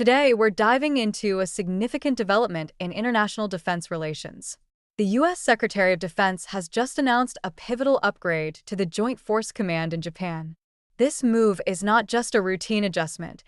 Today, we're diving into a significant development in international defense relations. The U.S. Secretary of Defense has just announced a pivotal upgrade to the Joint Force Command in Japan. This move is not just a routine adjustment,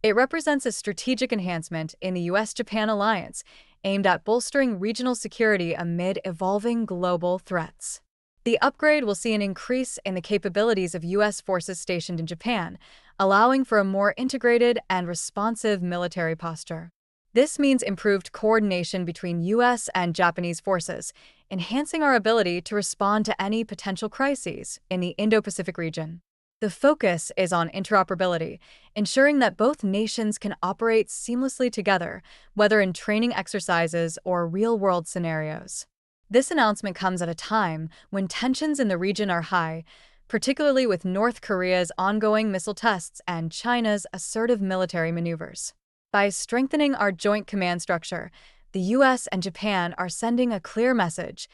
it represents a strategic enhancement in the U.S. Japan alliance aimed at bolstering regional security amid evolving global threats. The upgrade will see an increase in the capabilities of U.S. forces stationed in Japan, allowing for a more integrated and responsive military posture. This means improved coordination between U.S. and Japanese forces, enhancing our ability to respond to any potential crises in the Indo-Pacific region. The focus is on interoperability, ensuring that both nations can operate seamlessly together, whether in training exercises or real-world scenarios. This announcement comes at a time when tensions in the region are high, particularly with North Korea's ongoing missile tests and China's assertive military maneuvers. By strengthening our joint command structure, the U.S. and Japan are sending a clear message: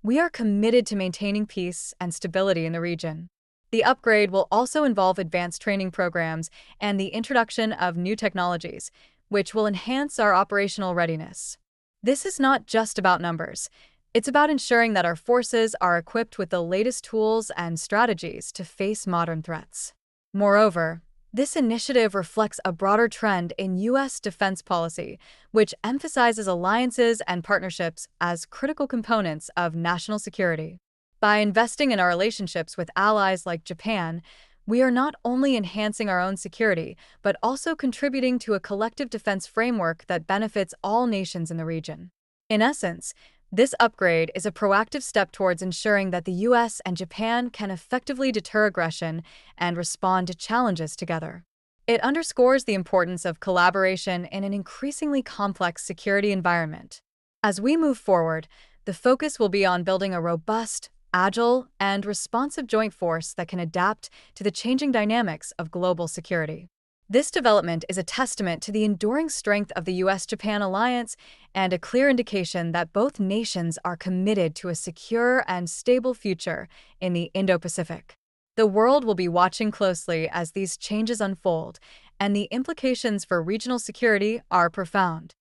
we are committed to maintaining peace and stability in the region. The upgrade will also involve advanced training programs and the introduction of new technologies, which will enhance our operational readiness. This is not just about numbers. It's about ensuring that our forces are equipped with the latest tools and strategies to face modern threats. Moreover, this initiative reflects a broader trend in U.S. defense policy, which emphasizes alliances and partnerships as critical components of national security. By investing in our relationships with allies like Japan, we are not only enhancing our own security, but also contributing to a collective defense framework that benefits all nations in the region. In essence, this upgrade is a proactive step towards ensuring that the U.S. and Japan can effectively deter aggression and respond to challenges together. It underscores the importance of collaboration in an increasingly complex security environment. As we move forward, the focus will be on building a robust, agile, and responsive joint force that can adapt to the changing dynamics of global security. This development is a testament to the enduring strength of the U.S.-Japan alliance and a clear indication that both nations are committed to a secure and stable future in the Indo-Pacific. The world will be watching closely as these changes unfold, and the implications for regional security are profound.